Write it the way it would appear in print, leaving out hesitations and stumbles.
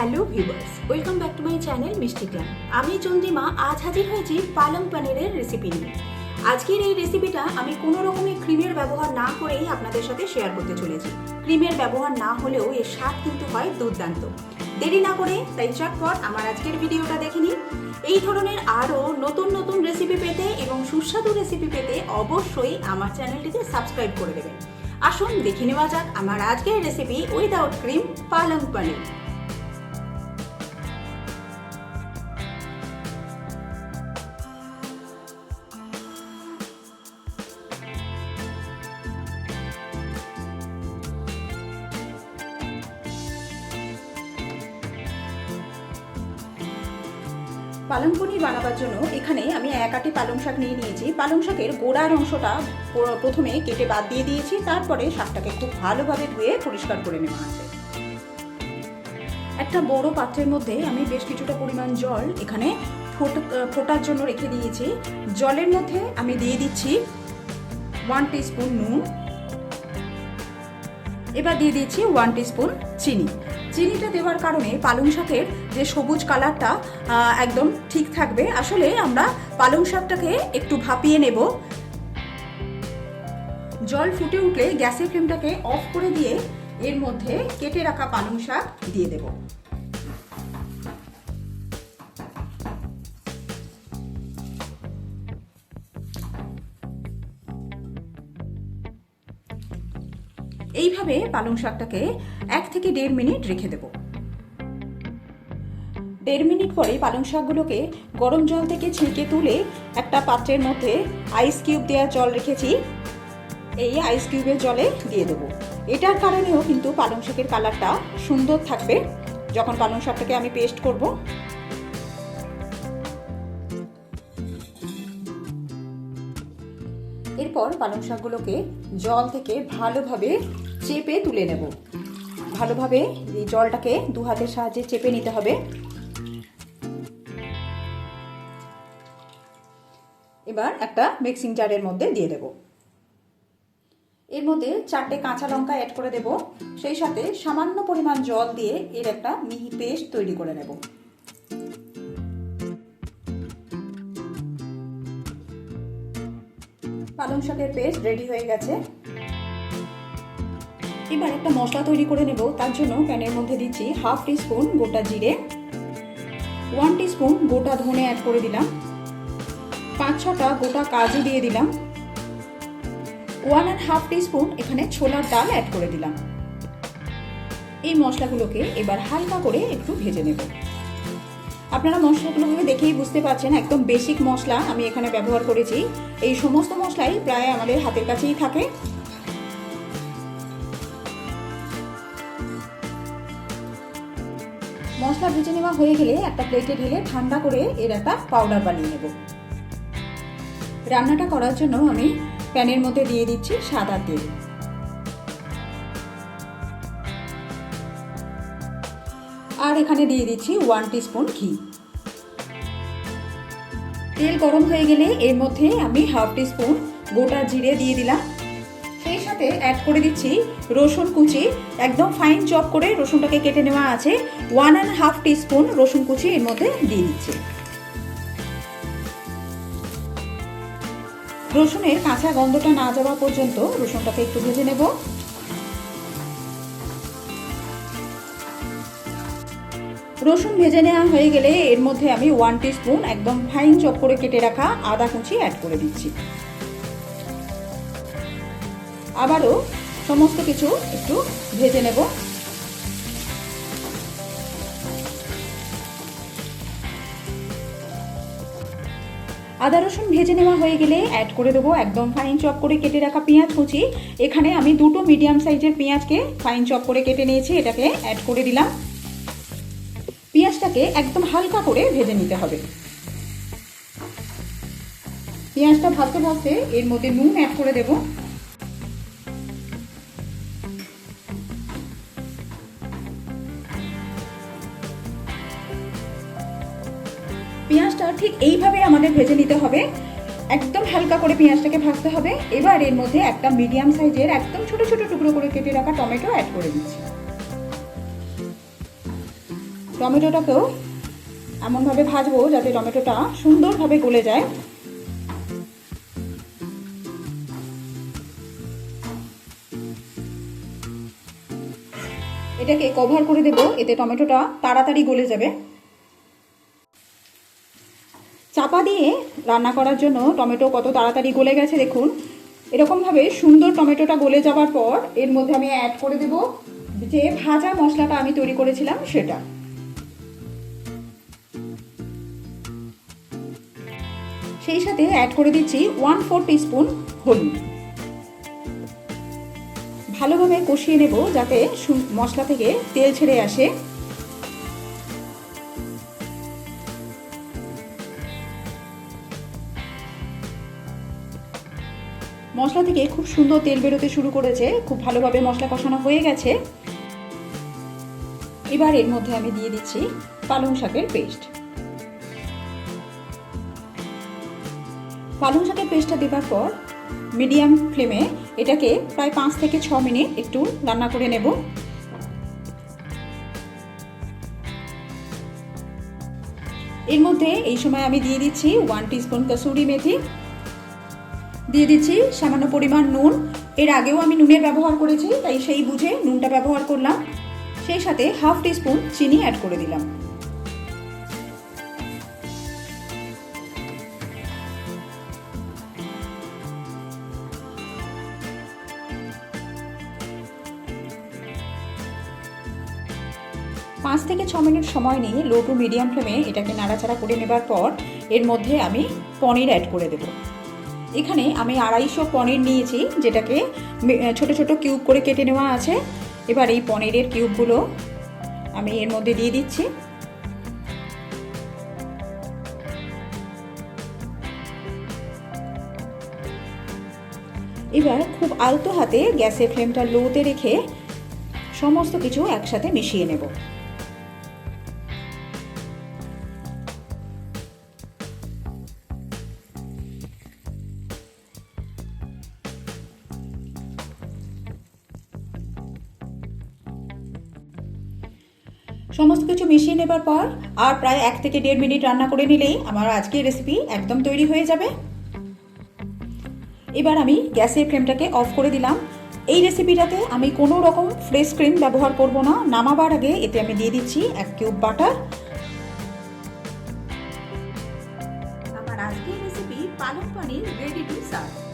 Hello viewers, welcome back to my channel মিষ্টি club. আমি চন্দ্রিমা আজ হাজির হয়েছি পালং পনিরের রেসিপি নিয়ে। আজকের এই রেসিপিটা আমি কোনো রকমের ক্রিমের ব্যবহার না করেই আপনাদের সাথে শেয়ার করতে চলেছি। ক্রিমের ব্যবহার না হলেও এর স্বাদ কিন্তু হয় দুর্দান্ত। দেরি না করে তাই চটপট আমার আজকের ভিডিওটা দেখে নিন। এই ধরনের আরও নতুন নতুন রেসিপি পেতে এবং সুস্বাদু রেসিপি পেতে অবশ্যই আমার চ্যানেলটিকে সাবস্ক্রাইব করে দেবেন। আসুন দেখে নেওয়া যাক আমার আজকের রেসিপি উইদাউট ক্রিম পালং পনির। পালং পনির বানাবার জন্য এখানে আমি এক আটি পালং শাক নিয়ে নিয়েছি। পালং শাকের গোড়ার অংশটা প্রথমে কেটে বাদ দিয়ে দিয়েছি, তারপরে শাকটাকে খুব ভালোভাবে ধুয়ে পরিষ্কার করে নেওয়া আছে। একটা বড় পাত্রের মধ্যে আমি বেশ কিছুটা পরিমাণ জল এখানে ফোটার জন্য রেখে দিয়েছি। জলের মধ্যে আমি দিয়ে দিচ্ছি 1 টিস্পুন নুন, এবার দিয়ে দিচ্ছি 1 টিস্পুন চিনি। চিনিটা দেওয়ার কারণে পালং শাকের যে সবুজ কালারটা একদম ঠিক থাকবে। আসলে আমরা পালং শাকটাকে একটু ভাপিয়ে নেব। জল ফুটে উঠলে গ্যাসের ফ্লেমটাকে অফ করে দিয়ে এর মধ্যে কেটে রাখা পালং শাক দিয়ে দেব। এইভাবে পালং শাকটাকে 1 থেকে 1.5 মিনিট রেখে দেব। 1.5 মিনিট পরে পালং শাকগুলোকে গরম জল থেকে ছেঁকে তুলে একটা পাত্রের মধ্যে আইস কিউব দেওয়া জল রেখেছি, এই আইস কিউবের জলে দিয়ে দেবো। এটার কারণেও কিন্তু পালং শাকের কালারটা সুন্দর থাকবে যখন পালং শাকটাকে আমি পেস্ট করব। এরপর পালং শাকগুলোকে জল থেকে ভালোভাবে চেপে তুলে নেব। ভালোভাবে এই জলটাকে 2 হাতের সাহায্যে চেপে নিতে হবে। এবার একটা মিক্সিং জারের মধ্যে দিয়ে দেব। এর মধ্যে 4টে কাঁচা লঙ্কা অ্যাড করে দেব, সেই সাথে সামান্য পরিমাণ জল দিয়ে এর একটা মিহি পেস্ট তৈরি করে নেব। পালং শাকের পেস্ট রেডি হয়ে গেছে। এবার একটা মশলা তৈরি করে নেব। তার জন্য প্যানের মধ্যে দিচ্ছি 1/2 টিস্পুন গোটা জিরে, 1 টিস্পুন গোটা ধনে অ্যাড করে দিলাম, 5-6টা গোটা কাজু দিয়ে দিলাম, 1.5 টিস্পুন এখানে ছোলার ডাল অ্যাড করে দিলাম। এই মশলাগুলোকে এবার হালকা করে একটু ভেজে নেব। আপনারা মশলাগুলোকে দেখেই বুঝতে পারছেন একদম বেসিক মশলা আমি এখানে ব্যবহার করেছি। এই সমস্ত মশলাই প্রায় আমাদের হাতের কাছেই থাকে। মশলা ভেজে নেওয়া হয়ে গেলে একটা প্লেটে ঢেলে ঠান্ডা করে এর একটা পাউডার বানিয়ে নেব। রান্নাটা করার জন্য আমি প্যানের মধ্যে দিয়ে দিচ্ছি সাদা তেল। আর এখানে দিয়ে দিচ্ছি 1 টিস্পুন ঘি। তেল গরম হয়ে গেলে এর মধ্যে আমি 1/2 টিস্পুন গোটা জিরে দিয়ে দিলাম, সেই সাথে অ্যাড করে দিচ্ছি রসুন কুচি। একদম ফাইন চপ করে রসুনটাকে কেটে নেওয়া আছে। 1.5 টিস্পুন রসুন কুচি এর মধ্যে দিয়ে দিচ্ছি। রসুনের কাঁচা গন্ধটা না যাওয়া পর্যন্ত রসুনটাকে একটু ভেজে নেব। রসুন ভেজে নেওয়া হয়ে গেলে এর মধ্যে আমি 1 টিস্পুন একদম ফাইন চপ করে কেটে রাখা আদা কুচি অ্যাড করে দিচ্ছি। আবারও সমস্ত কিছু একটু ভেজে নেব। আদা রসুন ভেজে নেওয়া হয়ে গেলে অ্যাড করে দেবো একদম ফাইন চপ করে কেটে রাখা পেঁয়াজ কুচি। এখানে আমি 2টো মিডিয়াম সাইজের পেঁয়াজকে ফাইন চপ করে কেটে নিয়েছি, এটাকে অ্যাড করে দিলাম। পেঁয়াজটাকে একদম হালকা করে ভেজে নিতে হবে। পেঁয়াজটা ভাজতে ভাজতে এর মধ্যে নুন অ্যাড করে দেব। পেঁয়াজটা ঠিক এইভাবে আমাদের ভেজে নিতে হবে, একদম হালকা করে পেঁয়াজটাকে ভাজতে হবে। এবার এর মধ্যে একটা মিডিয়াম সাইজের একদম ছোট ছোট টুকরো করে কেটে রাখা টমেটো অ্যাড করে দিচ্ছি। টমেটোটাকেও এমনভাবে ভাজবো যাতে টমেটোটা সুন্দরভাবে গলে যায়। এটাকে কভার করে দেব, এতে টমেটোটা তাড়াতাড়ি গলে যাবে। চাপা দিয়ে রান্না করার জন্য টমেটো কত তাড়াতাড়ি গলে গেছে দেখুন। এরকমভাবে সুন্দর টমেটোটা গলে যাওয়ার পর এর মধ্যে আমি অ্যাড করে দেব যে ভাজা মশলাটা আমি তৈরি করেছিলাম সেটা। সেই সাথে অ্যাড করে দিচ্ছি 1/4 টিস্পুন হলুদ। ভালোভাবে কষিয়ে নেব যাতে মশলা থেকে তেল ছেড়ে আসে। মশলা থেকে খুব সুন্দর তেল বেরোতে শুরু করেছে, খুব ভালোভাবে মশলা কষানো হয়ে গেছে। এবার এর মধ্যে আমি দিয়ে দিচ্ছি পালং শাকের পেস্ট। পালং শাকের পেস্টটা দেওয়ার পর মিডিয়াম ফ্লেমে এটাকে প্রায় 5 থেকে 6 মিনিট একটু রান্না করে নেব। এর মধ্যে এই সময় আমি দিয়ে দিচ্ছি 1 টিস্পুন কসুরি মেথি, দিয়ে দিচ্ছি সামান্য পরিমাণ নুন। এর আগেও আমি নুনের ব্যবহার করেছি, তাই সেই বুঝে নুনটা ব্যবহার করলাম। সেই সাথে 1/2 টিস্পুন চিনি অ্যাড করে দিলাম। পাঁচ থেকে 6 মিনিট সময় নিয়ে লো টু মিডিয়াম ফ্লেমে এটাকে নাড়াচাড়া করে নেবার পর এর মধ্যে আমি পনির অ্যাড করে দেব। এখানে আমি 250 পনির নিয়েছি, যেটাকে ছোট ছোট কিউব করে কেটে নেওয়া আছে। এবার এই পনিরের কিউবগুলো আমি এর মধ্যে দিয়ে দিচ্ছি। এবার খুব আলতো হাতে গ্যাসের ফ্লেমটা লোতে রেখে সমস্ত কিছু একসাথে মিশিয়ে নেব। সমস্ত কিছু মিশিয়ে নেবার পর আর প্রায় 1 থেকে 1.5 মিনিট রান্না করে নিলেই আমার আজকের রেসিপি একদম তৈরি হয়ে যাবে। এবার আমি গ্যাসের ফ্লেমটাকে অফ করে দিলাম। এই রেসিপিটাতে আমি কোনো রকম ফ্রেশ ক্রিম ব্যবহার করব না। নামাবার আগে এতে আমি দিয়ে দিচ্ছি 1 কিউব বাটার। আমার আজকের রেসিপি পালক পনির রেডি টু সার্ভ।